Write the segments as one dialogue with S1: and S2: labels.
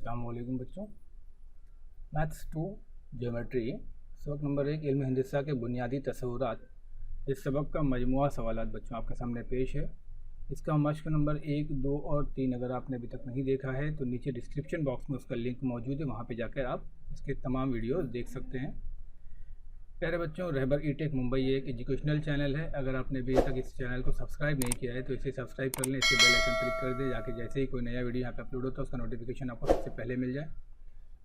S1: अस्सलाम वालेकुम बच्चों। मैथ्स 2 ज्योमेट्री सबक नंबर 1 इल्म हिंदसा के बुनियादी तस्वुरात, इस सबक का मजमुआ सवालात बच्चों आपके सामने पेश है। इसका मश्क नंबर 1, 2 और 3 अगर आपने अभी तक नहीं देखा है तो नीचे डिस्क्रिप्शन बॉक्स में उसका लिंक मौजूद है, वहाँ पर जाकर आप इसके तमाम वीडियोज़ देख सकते हैं। प्यारे बच्चों, रहबर ई-टेक मुंबई एक एजुकेशनल चैनल है। अगर आपने अभी तक इस चैनल को सब्सक्राइब नहीं किया है तो इसे सब्सक्राइब कर लें, इसके बेल आइकन क्लिक कर दें, जाके जैसे ही कोई नया वीडियो यहाँ पे अपलोड होता है उसका नोटिफिकेशन आपको सबसे पहले मिल जाए।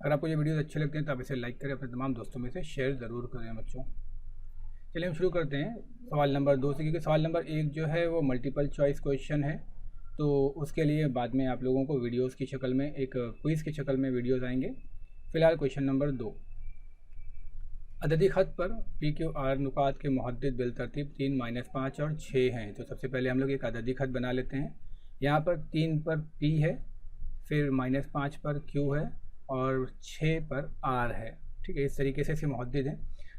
S1: अगर आपको ये वीडियो अच्छे लगते हैं तो आप इसे लाइक करें, अपने तमाम दोस्तों में से शेयर ज़रूर करें बच्चों। चलिए हम शुरू करते हैं सवाल नंबर 2 से, क्योंकि सवाल नंबर 1 जो है वो मल्टीपल चॉइस क्वेश्चन है, तो उसके लिए बाद में आप लोगों को वीडियोज़ की शक्ल में, एक क्विज़ की शक्ल में वीडियोज़ आएंगे। फ़िलहाल क्वेश्चन नंबर 2, अददी ख़त पर पी क्यू आर नुकात के मुहद्दिद बिलतरतीब 3, -5 और 6 हैं। तो सबसे पहले हम लोग एक अददी ख़त बना लेते हैं। यहाँ पर 3 पर पी है, फिर -5 पर क्यू है और 6 पर आर है। ठीक है, इस तरीके से इसके मुहद्दिद हैं।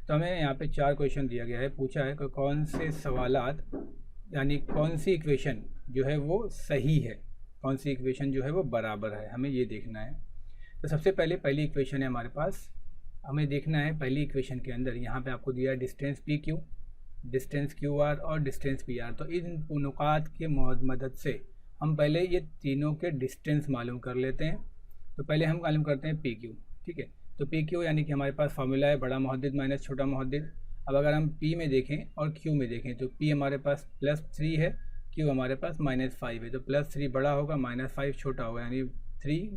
S1: तो हमें यहाँ पे 4 क्वेश्चन दिया गया है, पूछा है कि कौन से सवालात यानी कौन सी इक्वेशन जो है वो सही है, कौन सी इक्वेशन जो है वो बराबर है, हमें ये देखना है। तो सबसे पहले पहली इक्वेशन है हमारे पास, हमें देखना है पहली इक्वेशन के अंदर यहाँ पे आपको दिया है distance P Q, distance Q R और डिस्टेंस पी आर। तो इन नुकात के मदद से हम पहले ये तीनों के डिस्टेंस मालूम कर लेते हैं। तो पहले हम मालूम करते हैं पी क्यू। ठीक है, तो पी क्यू यानी कि हमारे पास फार्मूला है बड़ा मुहद्दिद माइनस छोटा मुहद्दिद। अब अगर हम पी में देखें और क्यू में देखें तो पी हमारे पास +3 है, क्यू हमारे पास -5 है। तो +3 बड़ा होगा, -5 छोटा होगा, यानी 3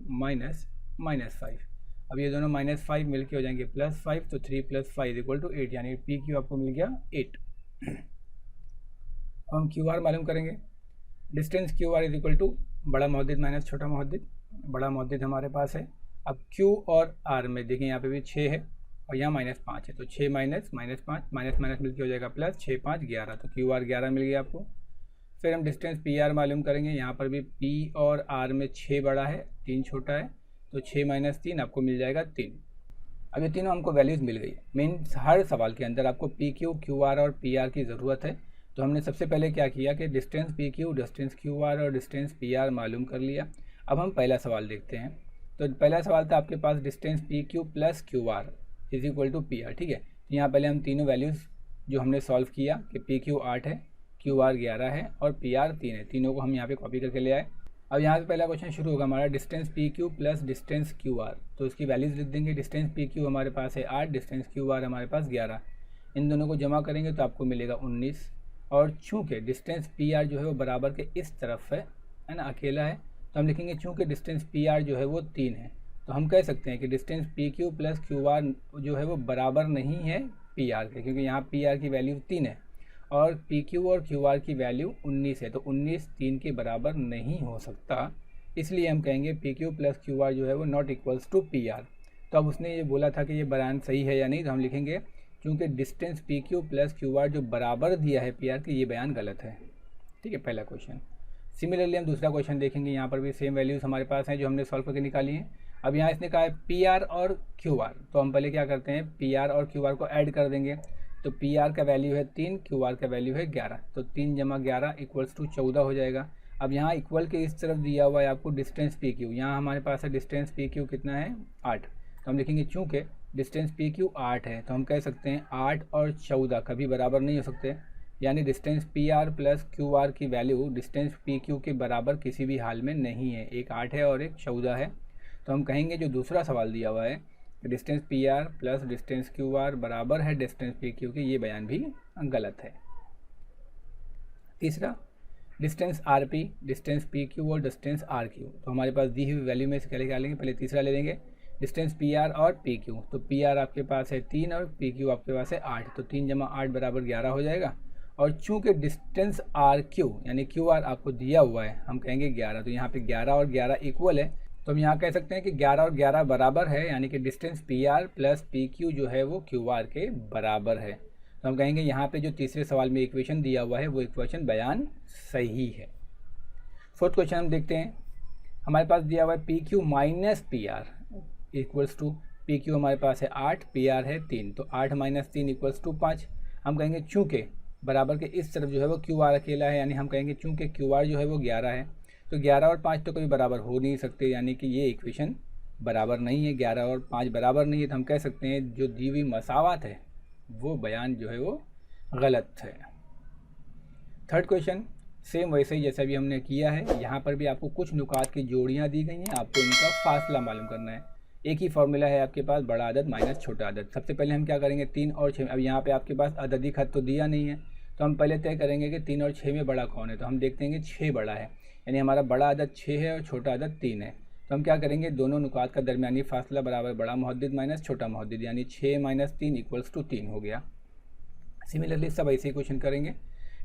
S1: -5। अब ये दोनों -5 मिलके हो जाएंगे +5, तो 3 + 5 = 8, यानी पी क्यू आपको मिल गया 8। अब हम क्यू आर मालूम करेंगे। डिस्टेंस क्यू आर = बड़ा मुहद्दिद माइनस छोटा मुहद्दिद। बड़ा मुहद्दिद हमारे पास है। अब क्यू और आर में देखें, यहाँ पे भी 6 है और यहाँ -5 है, तो 6 -5 माइनस माइनस मिलके हो जाएगा प्लस, 6 5 11, तो क्यू आर 11 मिल गया आपको। फिर हम डिस्टेंस पी आर मालूम करेंगे। यहाँ पर भी पी और आर में 6 बड़ा है, 3 छोटा है, तो 6 - 3 आपको मिल जाएगा 3। अब ये तीनों हमको वैल्यूज़ मिल गई। मीन्स हर सवाल के अंदर आपको पी क्यू, क्यू आर और पी आर की ज़रूरत है। तो हमने सबसे पहले क्या किया कि distance P Q, distance Q R और डिस्टेंस पी आर मालूम कर लिया। अब हम पहला सवाल देखते हैं। तो पहला सवाल था आपके पास distance P Q plus Q R = P R. ठीक है, तो यहाँ पहले हम तीनों वैल्यूज़ जो हमने सॉल्व किया कि पी क्यू 8 है, क्यू आर 11 है और पी आर 3 है, तीनों को हम यहाँ पर कॉपी करके ले आए। अब यहाँ से पहला क्वेश्चन शुरू होगा हमारा, distance P Q plus distance Q R. तो इसकी वैल्यूज़ लिख देंगे। डिस्टेंस पी क्यू हमारे पास है 8, डिस्टेंस क्यू आर हमारे पास 11। इन दोनों को जमा करेंगे तो आपको मिलेगा 19। और चूँकि डिस्टेंस पी आर जो है वो बराबर के इस तरफ है ना, अकेला है, तो हम लिखेंगे चूँकि डिस्टेंस पी आर जो है वो 3 है, तो हम कह सकते हैं कि distance P Q plus Q are जो है वो बराबर नहीं है पी आर के, क्योंकि यहाँ पी आर की वैल्यू 3 है और पी क्यू और क्यू आर की वैल्यू 19 है, तो 19 3 के बराबर नहीं हो सकता। इसलिए हम कहेंगे P Q plus Q are जो है वो ≠ पी आर। तो अब उसने ये बोला था कि ये बयान सही है या नहीं, तो हम लिखेंगे क्योंकि distance P Q plus Q are जो बराबर दिया है पी आर के, ये बयान गलत है। ठीक है, पहला क्वेश्चन। सिमिलरली हम दूसरा क्वेश्चन देखेंगे। यहाँ पर भी सेम वैल्यूज़ हमारे पास हैं जो हमने सॉल्व करके निकाली हैं। अब यहाँ इसने कहा है पी आर और क्यू आर, तो हम पहले क्या करते हैं, पी आर और क्यू आर को ऐड कर देंगे। तो पी आर का वैल्यू है 3, क्यू आर का वैल्यू है 11, तो 3 + 11 = 14 हो जाएगा। अब यहाँ इक्वल के इस तरफ दिया हुआ है आपको डिस्टेंस पी क्यू, यहाँ हमारे पास है डिस्टेंस पी क्यू कितना है 8, तो हम लिखेंगे चूँकि डिस्टेंस पी क्यू 8 है तो हम कह सकते हैं 8 और 14 कभी बराबर नहीं हो सकते, यानी distance P R plus Q are की वैल्यू डिस्टेंस पी क्यू के बराबर किसी भी हाल में नहीं है। एक 8 है और एक 14 है, तो हम कहेंगे जो दूसरा सवाल दिया हुआ है distance P R plus distance Q R बराबर है डिस्टेंस पी क्यू के, ये बयान भी गलत है। तीसरा, distance R P, distance P Q और डिस्टेंस आर क्यू। तो हमारे पास दी हुई वैल्यू में से क्या निकालेंगे, पहले तीसरा ले लेंगे, डिस्टेंस पी आर और पी क्यू। तो पी आर आपके पास है 3 और पी क्यू आपके पास है 8, तो 3 + 8 = 11 हो जाएगा। और चूँकि डिस्टेंस आर क्यू यानी क्यू आर आपको दिया हुआ है, हम कहेंगे 11, तो यहाँ पे 11 और 11 इक्वल है, तो हम यहाँ कह सकते हैं कि 11 और 11 बराबर है, यानी कि distance P R plus P Q जो है वो क्यू आर के बराबर है। तो हम कहेंगे यहाँ पे जो तीसरे सवाल में इक्वेशन दिया हुआ है वो इक्वेशन बयान सही है। फोर्थ क्वेश्चन हम देखते हैं। हमारे पास दिया हुआ है P Q minus P R = P Q हमारे पास है 8, पी आर है 3, तो 8 - 3 = 5। हम कहेंगे चूँकि बराबर के इस तरफ जो है वो क्यू आर अकेला है, यानी हम कहेंगे चूँकि क्यू आर जो है वो 11 है, तो 11 और 5 तो कभी बराबर हो नहीं सकते, यानी कि ये इक्वेशन बराबर नहीं है, 11 और 5 बराबर नहीं है, तो हम कह सकते हैं जो दी हुई मसावत है वो बयान जो है वो गलत है। थर्ड क्वेश्चन सेम वैसे ही जैसा भी हमने किया है, यहाँ पर भी आपको कुछ नुकात की जोड़ियाँ दी गई हैं, आपको इनका फासला मालूम करना है। एक ही फॉर्मूला है आपके पास, बड़ा अदद माइनस छोटा अदद। सबसे पहले हम क्या करेंगे, 3 और 6। अब यहाँ पे आपके पास अददी खत तो दिया नहीं है, तो हम पहले तय करेंगे कि 3 और 6 में बड़ा कौन है। तो हम देखते हैं कि 6 बड़ा है, यानी हमारा बड़ा अदद 6 है और छोटा अदद 3 है। तो हम क्या करेंगे, दोनों नुकात का दरमियानी फासला बराबर बड़ा मुहद्दिद माइनस छोटा मुहद्दिद, यानी 6 माइनस 3 इक्वल्स टू 3 हो गया। सिमिलरली सब ऐसे ही क्वेश्चन करेंगे।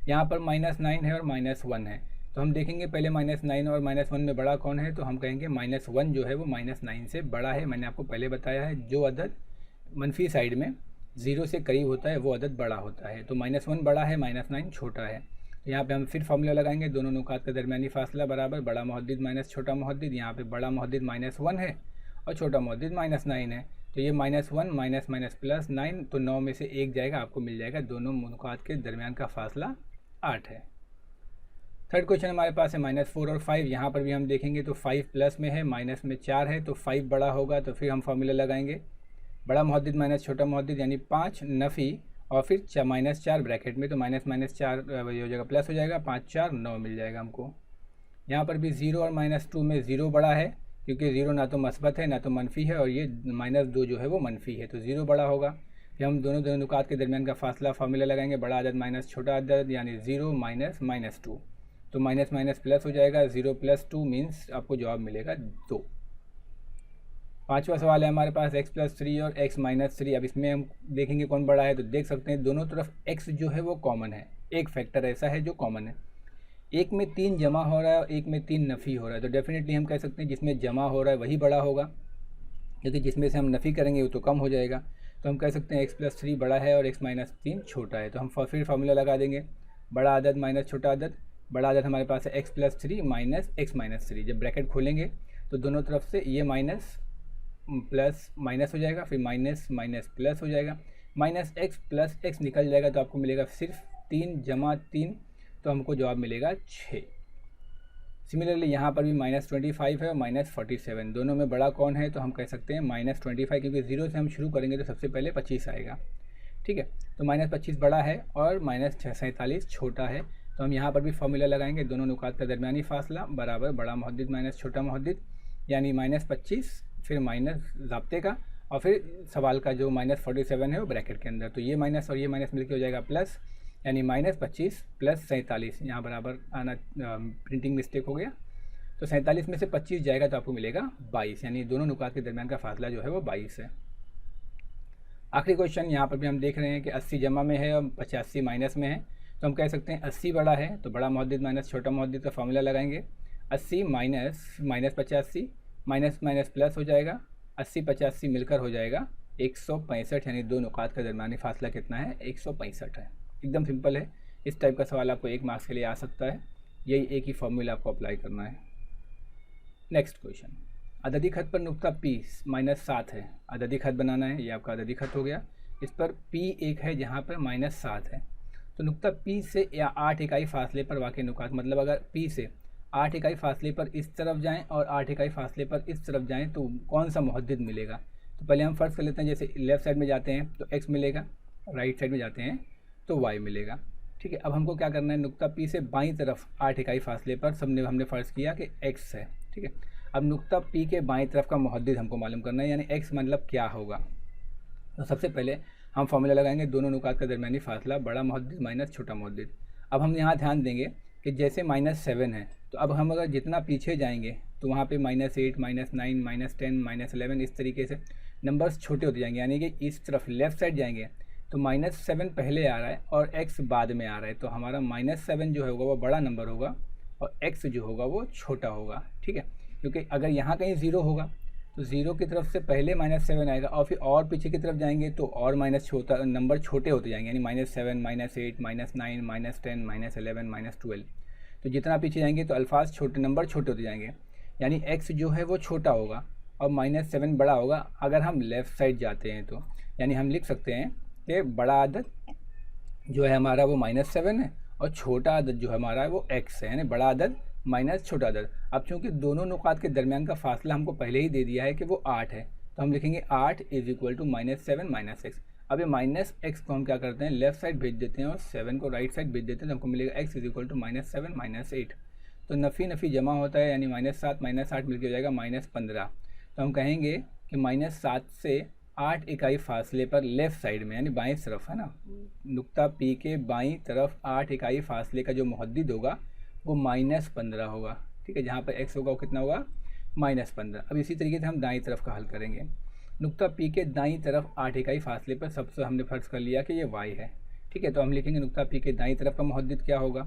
S1: यहाँ पर -9 है और -1 है, तो हम देखेंगे पहले -9 और -1 में बड़ा कौन है। तो हम कहेंगे -1 जो है वो -9 से बड़ा है। मैंने आपको पहले बताया है जो अदद मनफी साइड में 0 से करीब होता है वो अदद बड़ा होता है। तो -1 बड़ा है, -9 छोटा है। तो यहाँ पे हम फिर फॉर्मूला लगाएंगे, दोनों नुकात का दरमियानी फासला बराबर बड़ा मुहद्दिद माइनस छोटा मुहद्दिद। यहाँ पे बड़ा मुहद्दिद -1 है और छोटा मुहद्दिद -9 है। तो ये -1 माइनस माइनस प्लस 9, तो 9 में से 1 जाएगा, आपको मिल जाएगा दोनों नुकात के दरमियान का फासला 8 है। थर्ड क्वेश्चन हमारे पास है -4 और 5। यहाँ पर भी हम देखेंगे तो 5 प्लस में है, माइनस में 4 है, तो 5 बड़ा होगा। तो फिर हम फॉर्मूला लगाएंगे बड़ा मुहद्दिद माइनस छोटा मुहद्दिद, यानी 5 नफ़ी और फिर -4 ब्रैकेट में, तो -4 हो जाएगा प्लस हो जाएगा, 5 4 9 मिल जाएगा हमको। यहाँ पर भी 0 और -2 में 0 बड़ा है, क्योंकि 0 ना तो मस्बत है ना तो मनफी है, और ये -2 जो है वो मनफी है, तो 0 बड़ा होगा। फिर हम दोनों नुकात के दरमियान का फासला फार्मूला लगाएंगे, बड़ा अदद माइनस छोटा अदद, यानी 0 माइनस -2, तो माइनस माइनस प्लस हो जाएगा, 0 + 2 मीन्स आपको जवाब मिलेगा 2। पांचवा सवाल है हमारे पास x+3 और x-3। अब इसमें हम देखेंगे कौन बड़ा है, तो देख सकते हैं दोनों तरफ x जो है वो कॉमन है, एक फैक्टर ऐसा है जो कॉमन है। एक में 3 जमा हो रहा है और एक में 3 नफ़ी हो रहा है, तो डेफिनेटली हम कह सकते हैं जिसमें जमा हो रहा है वही बड़ा होगा, क्योंकि जिसमें से हम नफ़ी करेंगे वो तो कम हो जाएगा। तो हम कह सकते हैं x+3 बड़ा है और x-3 छोटा है। तो हम फिर फार्मूला लगा देंगे, बड़ा अदद माइनस छोटा अदद। बड़ा अदद हमारे पास है x+3 माइनस x-3। जब ब्रैकेट खोलेंगे तो दोनों तरफ से ये माइनस प्लस माइनस हो जाएगा, फिर माइनस माइनस प्लस हो जाएगा, -x + x निकल जाएगा, तो आपको मिलेगा सिर्फ 3 जमा 3, तो हमको जवाब मिलेगा 6। सिमिलरली यहाँ पर भी -25 है और -47, दोनों में बड़ा कौन है, तो हम कह सकते हैं -25, क्योंकि 0 से हम शुरू करेंगे तो सबसे पहले 25 आएगा, ठीक है। तो -25 बड़ा है और -47 छोटा है। तो हम यहाँ पर भी फॉर्मूला लगाएंगे, दोनों नुकात का दरमियानी फासला बराबर बड़ा मुहद्दिद माइनस छोटा मुहद्दिद, यानी -25 फिर माइनस ज़ाब्ते का और फिर सवाल का जो -47 है वो ब्रैकेट के अंदर। तो ये माइनस और ये माइनस मिलकर हो जाएगा प्लस, यानी -25 + 47। यहाँ बराबर आना प्रिंटिंग मिस्टेक हो गया, तो 47 में से 25 जाएगा तो आपको मिलेगा 22, यानी दोनों नुकात के दरमियान का फासला जो है वो 22 है। आखिरी क्वेश्चन यहाँ पर भी हम देख रहे हैं कि 80 जमा में है और 85 माइनस में है, तो हम कह सकते हैं 80 बड़ा है, तो बड़ा मुहद्दिद माइनस छोटा मुहद्दिद का फार्मूला लगाएंगे, 80 माइनस -85 माइनस माइनस प्लस हो जाएगा, 80 85 मिलकर हो जाएगा 165, यानी दो नुकात का दरमियानी फासला कितना है, 165 है। एकदम सिंपल है। इस टाइप का सवाल आपको 1 मार्क्स के लिए आ सकता है, यही एक ही फॉर्मूला आपको अप्लाई करना है। नेक्स्ट क्वेश्चन, अददी खत पर नुक्ता P -7 है, अददी खत बनाना है, ये आपका अददी खत हो गया। इस पर P एक है जहाँ पर -7 है, तो नुक्ता P से या 8 इकाई फासले पर वाक़ई नुकात, मतलब अगर P से 8 इकाई फासले पर इस तरफ जाएं और 8 इकाई फासले पर इस तरफ जाएं तो कौन सा मुहद्दिद मिलेगा। तो पहले हम फ़र्ज़ कर लेते हैं, जैसे लेफ़्ट साइड में जाते हैं तो x मिलेगा, राइट साइड में जाते हैं तो y मिलेगा, ठीक है। अब हमको क्या करना है, नुक्ता P से बाईं तरफ 8 इकाई फासले पर हमने फ़र्ज़ किया कि x है, ठीक है। अब नुक्ता P के बाईं तरफ का मुहद्दिद हमको मालूम करना है, यानी x मतलब क्या होगा। तो सबसे पहले हम फॉर्मूला लगाएंगे, दोनों नुकात का दरमियानी फासला बड़ा मुहद्दिद माइनस छोटा मुहद्दिद। अब हम यहाँ ध्यान देंगे कि जैसे -7 है, तो अब हम अगर जितना पीछे जाएंगे तो वहाँ पे -8 -9 -10 -11 इस तरीके से नंबर्स छोटे होते जाएंगे, यानी कि इस तरफ लेफ़्ट साइड जाएंगे तो -7 पहले आ रहा है और x बाद में आ रहा है, तो हमारा -7 जो होगा वो बड़ा नंबर होगा और x जो होगा वो छोटा होगा, ठीक है। क्योंकि अगर यहाँ कहीं 0 होगा तो 0 की तरफ से पहले -7 आएगा और फिर और पीछे की तरफ जाएंगे तो और नंबर छोटे होते जाएंगे, यानी -7 -8 -9 -10 -11 -12। तो जितना पीछे जाएंगे तो अल्फाज छोटे, नंबर छोटे होते जाएंगे, यानी x जो है वो छोटा होगा और -7 बड़ा होगा। अगर हम लेफ़्ट साइड जाते हैं तो यानी हम लिख सकते हैं कि बड़ा अदद जो है हमारा वो -7 है और छोटा अदद जो हमारा है वो x है, यानी बड़ा अदद माइनस छोटा अदद। अब चूंकि दोनों नुकात के दरमियान का फासला हमको पहले ही दे दिया है कि वो 8 है, तो हम लिखेंगे 8 इज इक्वल टू -7 -x। अब ये -x को हम क्या करते हैं, लेफ्ट साइड भेज देते हैं और 7 को राइट साइड भेज देते हैं, तो हमको मिलेगा x इज इक्वल टू -7 -8। तो नफ़ी नफ़ी जमा होता है, यानी -7 -8 मिलकर हो जाएगा -15। तो हम कहेंगे कि -7 से 8 इकाई फासले पर लेफ़्ट साइड में, यानी बाएं तरफ है ना, नुक्ता P के बाईं तरफ 8 इकाई फासले का जो मुहद्दिद होगा वो -15 होगा। ठीक है, जहाँ पर x होगा वो कितना होगा, -15। अब इसी तरीके से हम दाईं तरफ का हल करेंगे। नुक्ता P के दाईं तरफ 8 इकाई फासले पर सबसे हमने फ़र्ज़ कर लिया कि ये y है। ठीक है, तो हम लिखेंगे नुक्ता P के दाईं तरफ का मुहद्दिद क्या होगा।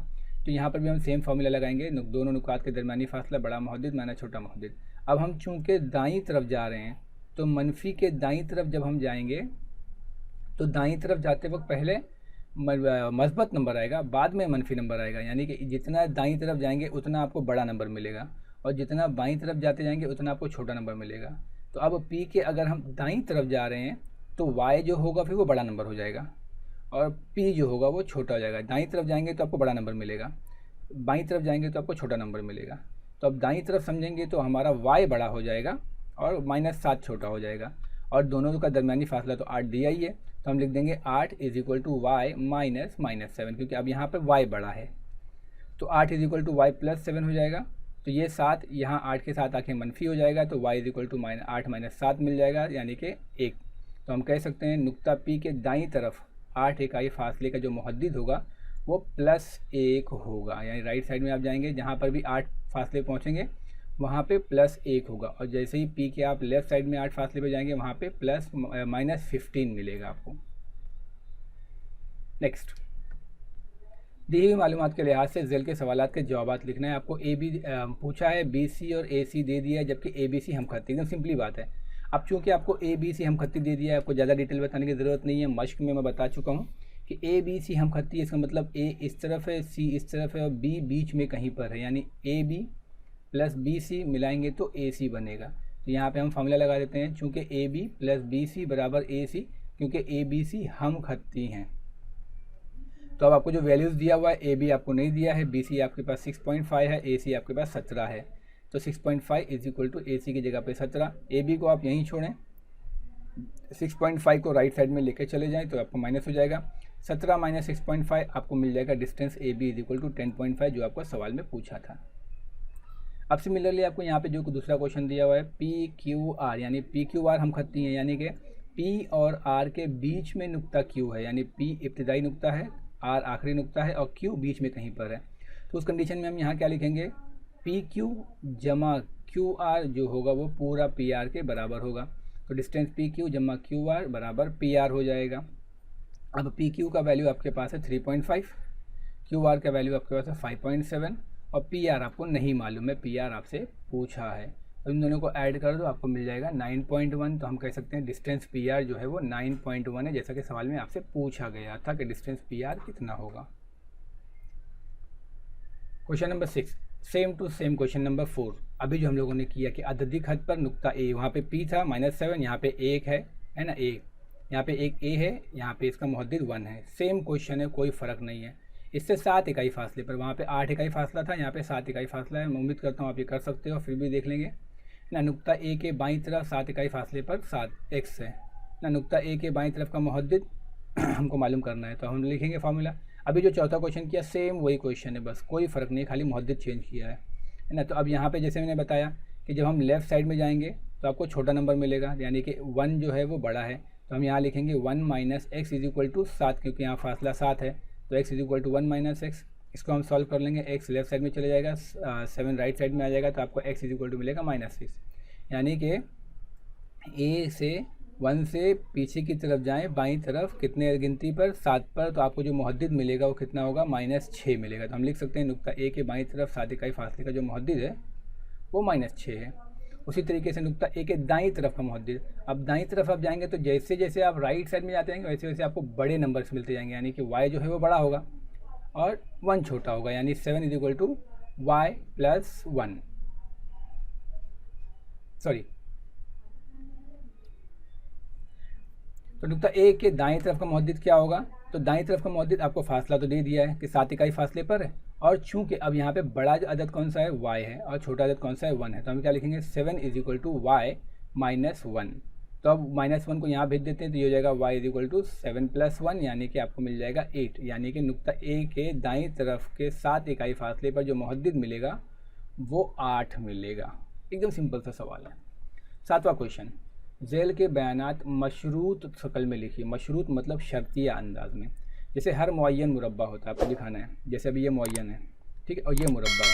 S1: तो यहाँ पर भी हम सेम फार्मूला लगाएंगे, दोनों नुकात के दरमियानी फासला बड़ा मुहद्दिद माइनस छोटा मुहद्दिद। अब हम चूँकि दाईं तरफ जा रहे हैं, तो मनफी के दाईं तरफ जब हम जाएंगे तो दाईं तरफ जाते वक्त पहले मस्बत नंबर आएगा, बाद में मनफी नंबर आएगा, यानी कि जितना दाईं तरफ जाएंगे उतना आपको बड़ा नंबर मिलेगा और जितना बाईं तरफ जाते जाएंगे उतना आपको छोटा नंबर मिलेगा। तो अब P के अगर हम दाईं तरफ जा रहे हैं तो Y जो होगा फिर वो बड़ा नंबर हो जाएगा और P जो होगा वो छोटा हो जाएगा। दाईं तरफ जाएंगे तो आपको बड़ा नंबर मिलेगा, बाईं तरफ जाएंगे तो आपको छोटा नंबर मिलेगा। तो अब दाईं तरफ समझेंगे तो हमारा Y बड़ा हो जाएगा और -7 छोटा हो जाएगा और दोनों का दरमियानी फासला तो 8 दिया ही है, तो हम लिख देंगे 8 is equal to y minus -7, क्योंकि अब यहाँ पर y बड़ा है। तो 8 is equal to y plus 7 हो जाएगा। तो ये 7 यहाँ 8 के साथ आके मनफी हो जाएगा, तो y इज इक्वल टू -8 -7 मिल जाएगा, यानी कि 1। तो हम कह सकते हैं नुक्ता P के दाईं तरफ 8 इकाई फासले का जो मुहद्दिद होगा वो +1 होगा, यानी राइट साइड में आप जाएंगे जहाँ पर भी 8 फासले पहुँचेंगे वहाँ पे +1 होगा और जैसे ही P के आप लेफ़्ट साइड में 8 फासले पे जाएंगे वहाँ पे -15 मिलेगा आपको। नेक्स्ट, दी हुई मालूमात के लिहाज से ज़ेल के सवालात के जवाबात लिखना है आपको। पूछा है BC और AC दे दिया है, जबकि ABC हम खत्ती, एकदम सिंपली बात है। अब चूँकि आपको ABC हम खत्ती दे दिया है, आपको ज़्यादा डिटेल बताने की ज़रूरत नहीं है, मश्क में मैं बता चुका हूँ कि ABC हम खत्ती है, इसका मतलब A इस तरफ है, C इस तरफ है और B बीच में कहीं पर है, यानी AB प्लस BC मिलाएंगे तो AC बनेगा। तो यहाँ पे हम फार्मूला लगा देते हैं, चूँकि AB प्लस BC बराबर AC, क्योंकि ABC हम खत्ती हैं। तो अब आपको जो वैल्यूज़ दिया हुआ है, AB आपको नहीं दिया है, BC आपके पास 6.5 है, AC आपके पास 17 है। तो 6.5 इज इक्वल टू AC की जगह पे 17, AB को आप यहीं छोड़ें, 6.5 को राइट साइड में लेकर चले जाएँ तो आपको माइनस हो जाएगा। 17 माइनस 6.5 आपको मिल जाएगा distance AB is equal to 10.5, जो आपको सवाल में पूछा था। अब सिमिलरली आपको यहाँ पे जो दूसरा क्वेश्चन दिया हुआ है PQR, यानी PQR हम खत्ती हैं, यानी कि P और R के बीच में नुक्ता Q है, यानी P इब्तिदाई नुक्ता है, R आखिरी नुक्ता है और Q बीच में कहीं पर है। तो उस कंडीशन में हम यहाँ क्या लिखेंगे, PQ जमा QR जो होगा वो पूरा PR के बराबर होगा। तो डिस्टेंस PQ जमा QR बराबर PR हो जाएगा। अब PQ का वैल्यू आपके पास है 3.5, QR का वैल्यू आपके पास है 5.7 और PR आपको नहीं मालूम है, PR आपसे पूछा है। तो इन दोनों को ऐड कर दो, आपको मिल जाएगा 9.1। तो हम कह सकते हैं डिस्टेंस PR जो है वो 9.1 है, जैसा कि सवाल में आपसे पूछा गया था कि डिस्टेंस PR कितना होगा। Question number 6, same to same question number 4। अभी जो हम लोगों ने किया कि अददी खत पर नुक्ता A, वहाँ पे P था -7, यहाँ पे 1 है ना, A यहाँ पे एक A है, यहाँ पे इसका मुहद्दिद 1 है। सेम क्वेश्चन है, कोई फ़र्क नहीं है। इससे 7 इकाई फासले पर, वहाँ पे 8 इकाई फासला था, यहाँ पे 7 इकाई फासला है। मैं उम्मीद करता हूँ आप ये कर सकते हो, फिर भी देख लेंगे ना। नुक्ता A के बाईं तरफ 7 इकाई फासले पर 7x है ना। नुक्ता A के बाईं तरफ का मुहद्दिद हमको मालूम करना है, तो हम लिखेंगे फार्मूला। अभी जो चौथा क्वेश्चन किया सेम वही क्वेश्चन है, बस कोई फ़र्क नहीं, खाली मुहद्दिद चेंज किया है ना। तो अब यहाँ पे जैसे मैंने बताया कि जब हम लेफ़्ट साइड में जाएंगे तो आपको छोटा नंबर मिलेगा, यानी कि 1 जो है वो बड़ा है। तो हम यहाँ लिखेंगे 1 minus x is equal to 7, क्योंकि यहाँ फासला 7 है, तो x is equal to 1 minus x। इसको हम सॉल्व कर लेंगे, x लेफ़्ट साइड में चले जाएगा, 7 राइट साइड में आ जाएगा, तो आपको x इज इक्वल टू मिलेगा -6। यानी कि A से 1 से पीछे की तरफ जाएं, बाईं तरफ कितने गिनती पर, 7 पर, तो आपको जो मुहद्दिद मिलेगा वो कितना होगा, -6 मिलेगा। तो हम लिख सकते हैं नुक्ता A के बाईं तरफ 7 इकाई फासले का जो मुहद्दिद है वो -6 है। उसी तरीके से नुक्ता A के दाईं तरफ का मुहद्दिद, अब दाईं तरफ आप जाएंगे तो जैसे जैसे आप राइट साइड में जाते जाएंगे वैसे वैसे आपको बड़े नंबर्स मिलते जाएंगे, यानी कि y जो है वो बड़ा होगा और 1 छोटा होगा, यानी 7 is equal to y plus 1, sorry. तो नुक्ता A के दाईं तरफ का मुहद्दिद क्या होगा, तो दाईं तरफ का मुहद्दिद आपको फासला तो दे दिया है कि 7 इकाई फासले पर है, और चूंकि अब यहाँ पे बड़ा अदद कौन सा है, y है, और छोटा अदद कौन सा है, 1 है, तो हम क्या लिखेंगे 7 is equal to y minus 1। तो अब -1 को यहाँ भेज देते हैं तो ये हो जाएगा y इज इक्वल टू 7 + 1, यानी कि आपको मिल जाएगा 8, यानी कि नुक्ता ए के दाईं तरफ के 7 इकाई फासले पर जो मुहद्दिद मिलेगा वो 8 मिलेगा। एकदम सिंपल सा सवाल है। 7वां क्वेश्चन, झेल के बयानात मशरूत शक्ल में लिखिए। मशरूत मतलब शर्तिया अंदाज में। जैसे हर मुअय्यन मुरब्बा होता है, आपको दिखाना है, जैसे अभी ये मुअय्यन है, ठीक है, और ये मुरब्बा है,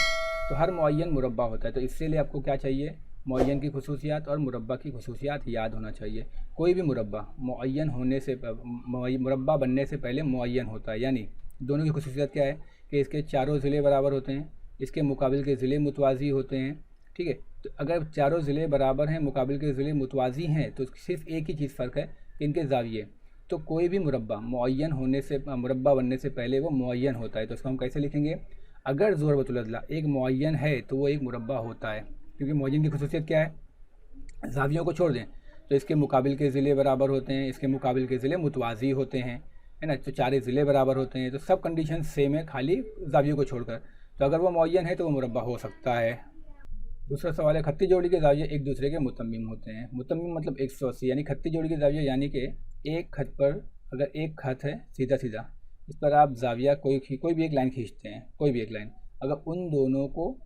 S1: तो हर मुअय्यन मुरब्बा होता है, तो इससे लिए आपको क्या चाहिए, मुअय्यन की खुसूसियात और मुरब्बा की खुसूसियात याद होना चाहिए। कोई भी मुरब्बा मुअय्यन होने से, मुरब्बा बनने से पहले मुअय्यन होता है, यानी दोनों की खुसूसियत क्या है कि इसके चारों ज़िले बराबर होते हैं, इसके मुकाबिल के ज़िले मुतवाज़ी होते हैं, ठीक है। तो अगर चारों ज़िले बराबर हैं, मुकाबिल के ज़िले मुतवाज़ी हैं, तो सिर्फ एक ही चीज़ फ़र्क है कि इनके ज़ाविये। तो कोई भी मुरब्बा मुअय्यन होने से, मुरब्बा बनने से पहले वो मुअय्यन होता है, तो इसको हम कैसे लिखेंगे, अगर ज़ुरबतुल अदला एक मुअय्यन है तो वो एक मुरब्बा होता है, क्योंकि मुअय्यन की खुसूसियत क्या है, ज़ावियों को छोड़ दें तो इसके मुकाबिल के ज़िले बराबर होते हैं, इसके मुकाबिल के ज़िले मुतवाज़ी होते हैं, है ना, तो चारे ज़िले बराबर होते हैं, तो सब कंडीशन सेम है खाली ज़ावियों को छोड़कर। तो अगर वो मुअय्यन है तो वो मुरब्बा हो सकता है। दूसरा सवाल है, खत्ती जोड़ी के ज़ाविये एक दूसरे के मुतम्मिम होते हैं। मुतम्मिम मतलब 180, यानी खत्ती जोड़ी के ज़ाविये, यानी कि एक खत पर, अगर एक खत है सीधा सीधा, इस पर आप ज़ाविया कोई भी एक लाइन खींचते हैं, कोई भी एक लाइन, अगर उन दोनों को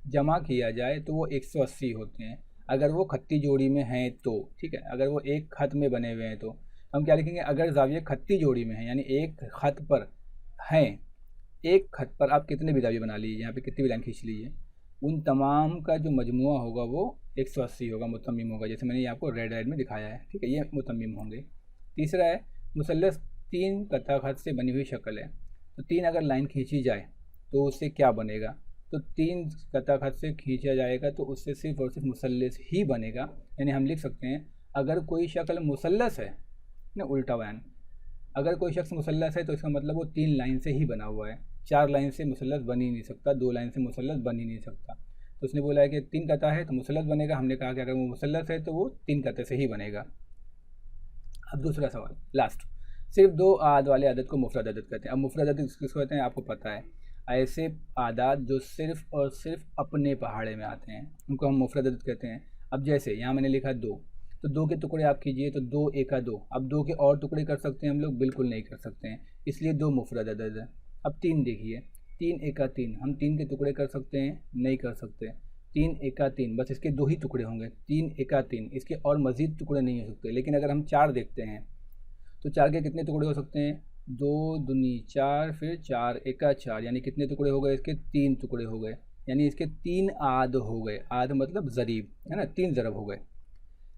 S1: जमा किया जाए तो वो 180 होते हैं, अगर वो खत्ती जोड़ी में हैं तो, ठीक है, अगर वो एक खत में बने हुए हैं तो हम क्या लिखेंगे, अगर ज़ाविये खत्ती जोड़ी में हैं, यानी एक खत पर हैं, एक खत पर आप कितने भी ज़ाविये बना लीजिए, यहाँ पे कितनी भी लाइन खींच लीजिए, उन तमाम का जो मजमुआ होगा वो 180 होगा, मुतम्मिम होगा, जैसे मैंने ये आपको रेड में दिखाया है, ठीक है, ये मुतम्मिम होंगे। तीसरा है, मुसल्लस 3 कता खत से बनी हुई शक्ल है, तो 3 अगर लाइन खींची जाए तो उससे क्या बनेगा, तो 3 कता खत से खींचा जाएगा तो उससे सिर्फ और सिर्फ मुसल्लस ही बनेगा। यानी हम लिख सकते हैं, अगर कोई शक्ल मुसल्लस है ना, उल्टा बयान, अगर कोई शख्स मुसल्लस है तो इसका मतलब वो 3 लाइन से ही बना हुआ है, 4 लाइन से मुसल्लस बन ही नहीं सकता, 2 लाइन से मुसल्लस बन ही नहीं सकता। तो उसने बोला है कि 3 कता है तो मुसल्लस बनेगा, हमने कहा कि अगर वो मुसल्लस है तो वो 3 कते से ही बनेगा। अब दूसरा सवाल लास्ट, सिर्फ 2 आद वाले अदद को मुफरद अदद कहते हैं। अब मुफरद अदद किसको कहते हैं आपको पता है, ऐसे आदात जो सिर्फ और सिर्फ अपने पहाड़े में आते हैं उनको हम मुफरद अदद कहते हैं। अब जैसे यहाँ मैंने लिखा 2, तो 2 के टुकड़े आप कीजिए तो 2 एका 2, अब 2 के और टुकड़े कर सकते हैं हम लोग, बिल्कुल नहीं कर सकते हैं, इसलिए 2 मुफरद अदद है। अब 3 देखिए, 3 एका 3, हम 3 के टुकड़े कर सकते हैं, नहीं कर सकते, 3 एका 3, बस इसके 2 ही टुकड़े होंगे, 3 एका 3, इसके और मज़ीद टुकड़े नहीं हो सकते। लेकिन अगर हम 4 देखते हैं तो 4 के कितने टुकड़े हो सकते हैं, 2 दूनी 4, फिर 4 एका 4, यानी कितने टुकड़े हो गए इसके, 3 टुकड़े हो गए, यानी इसके 3 आद हो गए, आद मतलब ज़रीब, है ना, 3 ज़रब हो गए।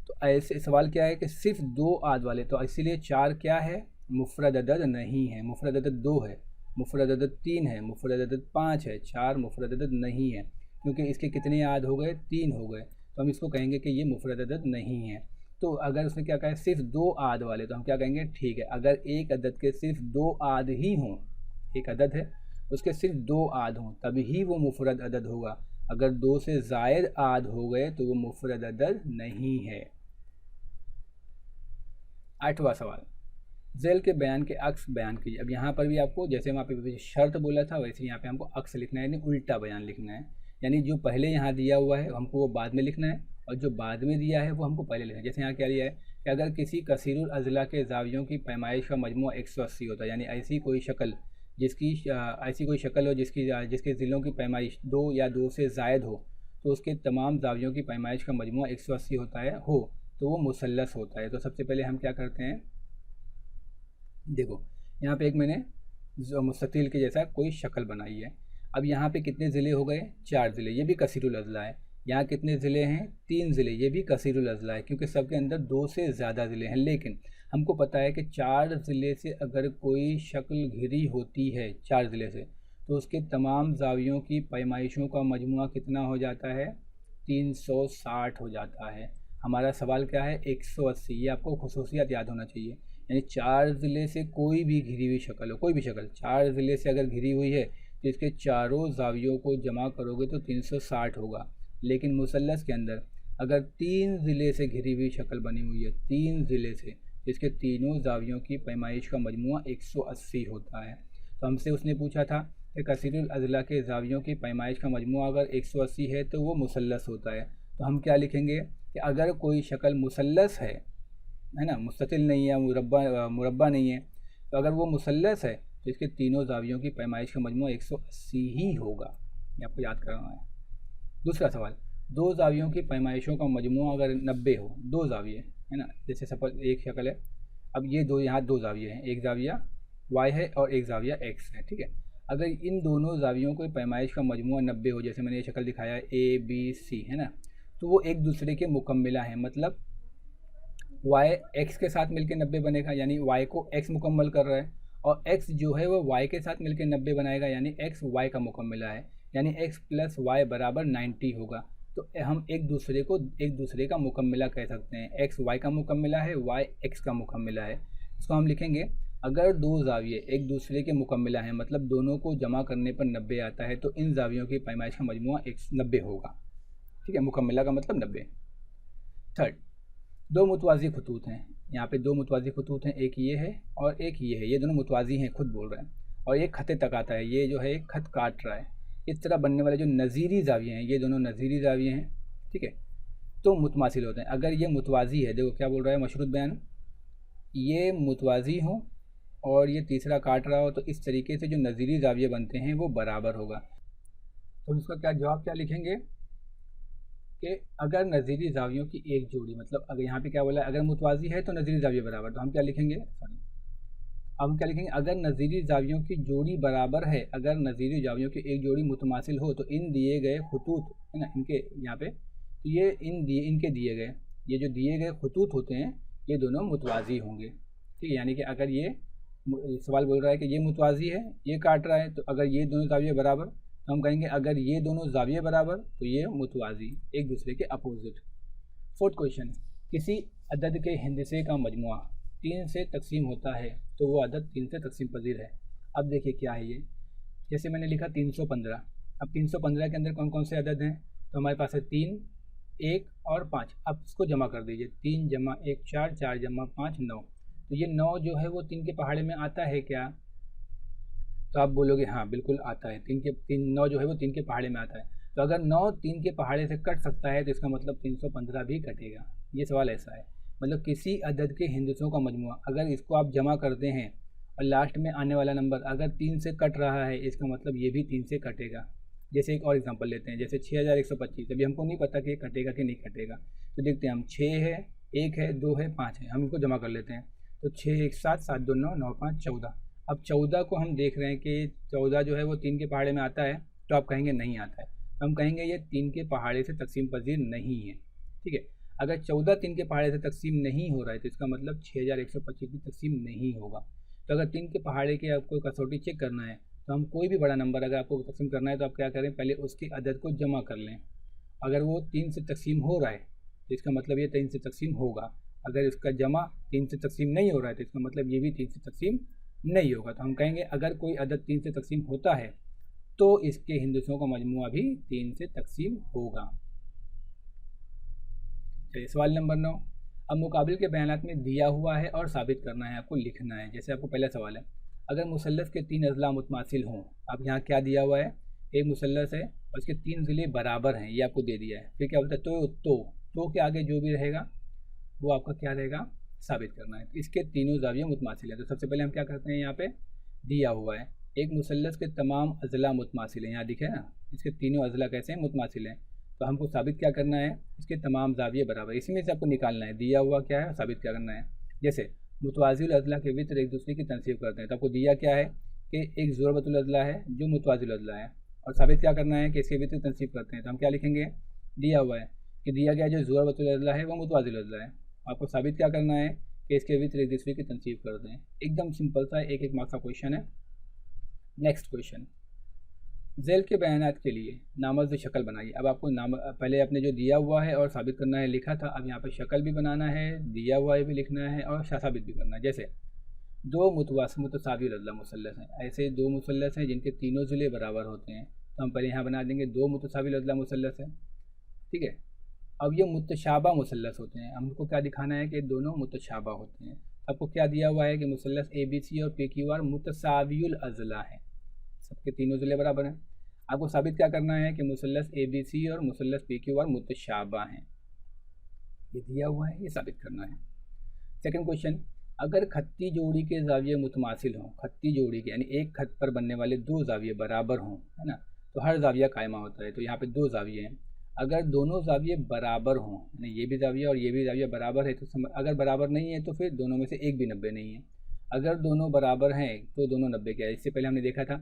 S1: तो ऐसे सवाल क्या है कि सिर्फ 2 आद वाले, तो इसीलिए 4 क्या है, मुफरद अदद नहीं है, मुफरद अदद 2 है, मुफरद अदद 3 है, मुफरद अदद 5 है, 4 मुफरद अदद नहीं है, क्योंकि इसके कितने आद हो गए, 3 हो गए, तो हम इसको कहेंगे कि ये मुफरद अदद नहीं है। तो अगर उसने क्या कहा है, सिर्फ 2 आद वाले, तो हम क्या कहेंगे, ठीक है, अगर एक अदद के सिर्फ 2 आद ही हों, एक अदद है उसके सिर्फ 2 आद हों तभी ही वो मुफरद अदद होगा, अगर 2 से ज़ायद आद हो गए तो वो मुफरद अदद नहीं है। 8वां सवाल, झेल के बयान के अक्स बयान कीजिए। अब यहाँ पर भी आपको, जैसे वहाँ पे शर्त बोला था, वैसे यहाँ पे हमको अक्स लिखना है, यानी उल्टा बयान लिखना है, यानी जो पहले यहाँ दिया हुआ है हमको वो बाद में लिखना है, और जो बाद में दिया है वो हमको पहले लिखना है। जैसे यहाँ क्या दिया है कि अगर किसी कसीरुल अज़ला के ज़ावियों की पैमाइश का मजमूआ 180 होता है, यानी ऐसी कोई शक्ल हो जिसके ज़िलों की पैमाइश 2 या 2 से ज़ायद हो, तो उसके तमाम ज़ावियों की पैमाइश का मजमूआ 180 होता है तो वो मुसल्लस होता है। तो सबसे पहले हम क्या करते हैं, देखो यहाँ पे एक मैंने मुस्ततिल के जैसा कोई शक्ल बनाई है। अब यहाँ पे कितने ज़िले हो गए, 4 ज़िले, ये भी कसीरुल अज़ला है। यहाँ कितने ज़िले हैं, 3 ज़िले, ये भी कसीरुल अज़ला है, क्योंकि सबके अंदर 2 से ज़्यादा ज़िले हैं। लेकिन हमको पता है कि 4 ज़िले से अगर कोई शक्ल घिरी होती है 4 ज़िले से, तो उसके तमाम ज़ावियों की पैमाइशों का मजमुआ कितना हो जाता है, 360 हो जाता है। हमारा सवाल क्या है, 180, ये आपको खुसूसियत याद होना चाहिए, यानी 4 ज़िले से कोई भी घिरी हुई शक्ल हो, कोई भी शक्ल 4 ज़िले से अगर घिरी हुई है तो इसके चारों ज़ावियों को जमा करोगे तो 360 होगा। लेकिन मुसल्लस के अंदर अगर 3 ज़िले से घिरी हुई शक्ल बनी हुई है, 3 ज़िले से, तो इसके तीनों ज़ावियों की पैमाइश का मजमुआ 180 होता है। तो हमसे उसने पूछा था कि कसीरुल अज़ला के ज़ावियों की पैमाइश का मजमू अगर 180 है तो वो मुसल्लस होता है। तो हम क्या लिखेंगे कि अगर कोई शक्ल मुसल्लस है ना, मुस्ततिल नहीं है, मुरब्बा नहीं है, तो अगर वो मुसल्लस है तो इसके तीनों ज़ावियों की पैमाइश का मजमू 180 ही होगा। ये आपको याद करना है। दूसरा सवाल, दो ज़ावियों की पैमाइशों का मजमू अगर 90 हो, दो ज़ाविये है ना, जैसे सपोज एक शक्ल है, अब ये दो यहाँ दो ज़ाविये हैं, एक ज़ाविया y है और एक ज़ाविया x है, ठीक है। अगर इन दोनों ज़ावियों की पैमाइश का मजमू 90 हो, जैसे मैंने ये शक्ल दिखाया है ABC है ना, तो वो एक दूसरे के मुकम्मिला हैं, मतलब y x के साथ मिलकर 90 बनेगा, यानी y को x मुकम्मल कर रहा है, और x जो है वो y के साथ मिलकर 90 बनाएगा, यानी x y का मुकम्मिला है, यानी x प्लस y बराबर 90 होगा। तो हम एक दूसरे का मुकम्मिला कह सकते हैं। x y का मुकम्मिला है, y x का मुकम्मिला है। इसको हम लिखेंगे, अगर दो ज़ाविये एक दूसरे के मुकम्मिला हैं, मतलब दोनों को जमा करने पर 90 आता है, तो इन ज़ावियों की पैमाइश का मजमुआ 90 होगा, ठीक है। मुकम्मिला का मतलब 90। थर्ड, दो मुतवाज़ी खतूत हैं, यहाँ पे दो मुतवाज़ी खतूत हैं, एक ये है और एक ये है, ये दोनों मुतवाज़ी हैं, खुद बोल रहे हैं, और एक खत तक आता है, ये जो है एक खत काट रहा है। इस तरह बनने वाले जो नज़ीरी ज़ाविये हैं, ये दोनों नज़ीरी ज़ाविये हैं, ठीक है, तो मुतमासिल होते हैं। अगर ये मुतवाज़ी है, देखो क्या बोल रहा है मशरूत बयान, ये मुतवाज़ी हो और ये तीसरा काट रहा हो, तो इस तरीके से जो नज़ीरी ज़ाविये बनते हैं वो बराबर होगा। तो इसका क्या जवाब क्या लिखेंगे कि अगर नज़ीरी ज़ावियों की एक जोड़ी, मतलब अगर यहाँ पे क्या बोला है, अगर मुतवाज़ी है तो नज़ीरी ज़ाविये बराबर, तो हम क्या लिखेंगे, अब हम क्या लिखेंगे, अगर नज़ीरी ज़ावियों की जोड़ी बराबर है, अगर नज़ीरी ज़ावियों की एक जोड़ी मुतमासिल हो, तो इन दिए गए खतूत है ना, इनके यहाँ पे, तो ये इनके दिए गए, ये जो दिए गए खतूत होते हैं ये दोनों मुतवाज़ी होंगे, ठीक है। यानी कि अगर ये सवाल बोल रहा है कि ये मुतवाज़ी है, ये काट रहा है, तो अगर ये दोनों ज़ाविये बराबर, तो हम कहेंगे अगर ये दोनों ज़ाविये बराबर तो ये मुतवाज़ी, एक दूसरे के अपोजिट। फोर्थ क्वेश्चन, किसी अदद के हिंदसे का मजमुआ 3 से तकसीम होता है तो वो अदद 3 से तकसीम पजीर है। अब देखिए क्या है ये, जैसे मैंने लिखा 315, अब 315 के अंदर कौन कौन से अदद हैं, तो हमारे पास है 3, 1 और 5। अब इसको जमा कर दीजिए, 3 जमा 1 4, 4 जमा 5 9। तो ये 9 जो है वो 3 के पहाड़े में आता है क्या, तो आप बोलोगे हाँ बिल्कुल आता है, 9 जो है वो 3 के पहाड़े में आता है। तो अगर 9 3 के पहाड़े से कट सकता है तो इसका मतलब 315 भी कटेगा। ये सवाल ऐसा है, मतलब किसी अदद के हिंदसों का मजमुआ, अगर इसको आप जमा करते हैं और लास्ट में आने वाला नंबर अगर 3 से कट रहा है, इसका मतलब ये भी 3 से कटेगा। जैसे एक और एग्जांपल लेते हैं, जैसे 6125, अभी हमको नहीं पता कि कटेगा कि नहीं कटेगा, तो देखते हैं हम, 6 है, 1 है, 2 है, 5 है, हम इनको जमा कर लेते हैं। तो 6 1 7, 7 2 9, 9 5 14। अब 14 को हम देख रहे हैं कि 14 जो है वो 3 के पहाड़े में आता है, तो आप कहेंगे नहीं आता है, तो हम कहेंगे ये 3 के पहाड़े से तकसीम पजीर नहीं है, ठीक है। अगर 14 3 के पहाड़े से तकसीम नहीं हो रहा है तो इसका मतलब 6125 भी तकसीम नहीं होगा। तो अगर 3 के पहाड़े के आपको कसौटी चेक करना है, तो हम कोई भी बड़ा नंबर अगर आपको तकसीम करना है तो आप क्या करें, पहले उसके अदद को जमा कर लें। अगर वो 3 से तकसीम हो रहा है तो इसका मतलब ये 3 से तकसीम होगा, अगर इसका जमा 3 से तकसीम नहीं हो रहा है तो इसका मतलब ये भी 3 से तकसीम नहीं होगा। तो हम कहेंगे अगर कोई अदद 3 से तकसीम होता है तो इसके हिंदसों का मजमुआ भी 3 से तकसीम होगा। चलिए सवाल नंबर 9, अब मुकाबिल के बयानात में दिया हुआ है और साबित करना है, आपको लिखना है। जैसे आपको पहला सवाल है, अगर मुसल्लस के 3 अज़ला मुतमासिल हों, अब यहाँ क्या दिया हुआ है, एक मुसल्लस है और इसके 3 ज़िले बराबर हैं, ये आपको दे दिया है। फिर क्या बोलता है, तो के आगे जो भी रहेगा वो आपका क्या रहेगा, साबित करना है। तो इसके तीनों ज़ाविये मुतमासिल हैं। तो सबसे पहले हम क्या करते हैं, यहाँ पे दिया हुआ है एक मुसल्लस के तमाम अज़ला मुतमासिल हैं, यहाँ दिखे ना, इसके तीनों अज़ला कैसे हैं, मुतमासिल हैं। तो हमको साबित क्या करना है, इसके तमाम ज़ाविये बराबर, इसी में से आपको निकालना है दिया हुआ क्या है, साबित क्या करना है। जैसे मुतवाज़िल अज़ला के वित्र एक दूसरे की तनसीब करते हैं, तो आपको दिया क्या है कि एक ज़ुरबतुल अज़ला है जो मुतवाज़िल अज़ला है, और साबित क्या करना है कि इसके वित्र तनसीब करते हैं। तो हम क्या लिखेंगे, दिया हुआ है कि दिया गया जो ज़ुरबतुल अज़ला है वो मुतवाज़िल अज़ला है, आपको साबित क्या करना है कि इसके वित्र एक दूसरे की तनसीब कर दें। एकदम सिंपल सा एक मार्क्स का क्वेश्चन है। नेक्स्ट क्वेश्चन, झेल के बयानात के लिए नामज़द शक्ल बनाइए। अब आपको पहले आपने जो दिया हुआ है और साबित करना है लिखा था, अब यहाँ पर शक्ल भी बनाना है, दिया हुआ है भी लिखना है और साबित भी करना है। जैसे दो मुतसावी अज़ला मुसल्लस हैं, ऐसे दो मुसल्लस हैं जिनके तीनों ज़िले बराबर होते हैं, तो हम पहले यहाँ बना देंगे दो मुतसावी अज़ला मुसल्लस है, ठीक है। अब ये मुतशाबा मुसल्लस होते हैं, हमको क्या दिखाना है कि दोनों मुतशाबा होते हैं। आपको क्या दिया हुआ है कि मुसल्लस ABC और PQR मुतसावियुल अज़ला है, सबके तीनों ज़िले बराबर हैं। आपको साबित क्या करना है कि मुसल्लस ABC और मुसल्लस PQR मुतशाबा हैं, ये दिया हुआ है, ये साबित करना है। सेकंड क्वेश्चन, अगर खत्ती जोड़ी के जाविये मुतमासिल हों, खत्ती जोड़ी के यानी एक खत पर बनने वाले दो जाविये बराबर हों, है ना, तो हर जाविया कायमा होता है। तो यहाँ पे दो जाविये हैं, अगर दोनों जाविये बराबर हों, यानी ये भी जाविया और ये भी जाविया बराबर है तो अगर बराबर नहीं है तो फिर दोनों में से एक भी 90 नहीं है। अगर दोनों बराबर हैं तो दोनों 90 के हैं। इससे पहले हमने देखा था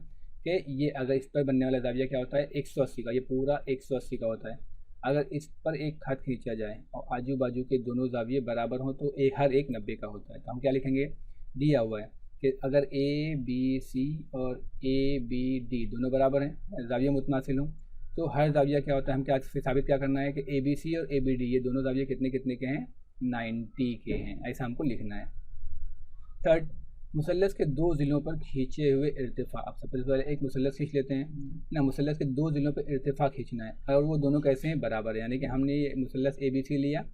S1: कि ये अगर इस पर बनने वाला जाविया क्या होता है 180 का, ये पूरा 180 का होता है। अगर इस पर एक खत खींचा जाए और आजू बाजू के दोनों जाविये बराबर हों तो हर एक 90 का होता है। तो हम क्या लिखेंगे, दिया हुआ है कि अगर ABC और ABD दोनों बराबर हैं, जाविया मुतमासिल हों, तो हर जाविया क्या होता है, हम क्या साबित क्या करना है कि ABC और ABD ये दोनों जाविये कितने कितने के हैं, 90 के हैं, ऐसा हमको लिखना है। थर्ड, मुसल्लस के दो ज़िलों पर खींचे हुए इर्तिफा। अब सबसे पहले एक मुसल्लस खींच लेते हैं ना, मुसल्लस के दो ज़िलों पर इर्तिफा खींचना है और वो दोनों कैसे हैं, बराबर है। यानी कि हमने ये मुसल्लस ABC लिया,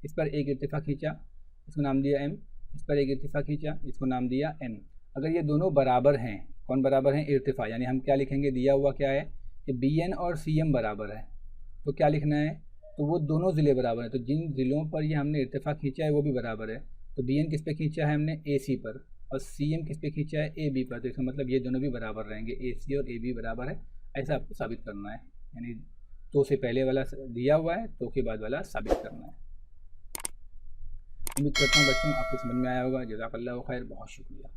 S1: इस पर एक इर्तिफा खींचा, इसको नाम दिया M, इस पर एक इर्तिफा खींचा, इसको नाम दिया N। अगर ये दोनों बराबर हैं, कौन बराबर हैं, इर्तिफा, यानी हम क्या लिखेंगे, दिया हुआ क्या है कि BN और CM बराबर है, तो क्या लिखना है, तो वो दोनों ज़िले बराबर हैं। तो जिन ज़िलों पर ये हमने इर्तिफा खींचा है वो भी बराबर है। तो BN किस पे खींचा है हमने, AC पर, और CM किस पे खींचा है, AB पर। तो इसका मतलब ये दोनों भी बराबर रहेंगे, AC और AB बराबर है, ऐसा आपको साबित करना है। यानी तो से पहले वाला दिया हुआ है, तो के बाद वाला साबित करना है। उम्मीद करता हूँ बच्चों आपको समझ में आया होगा। जज़ाकल्लाहु खैर, बहुत शुक्रिया।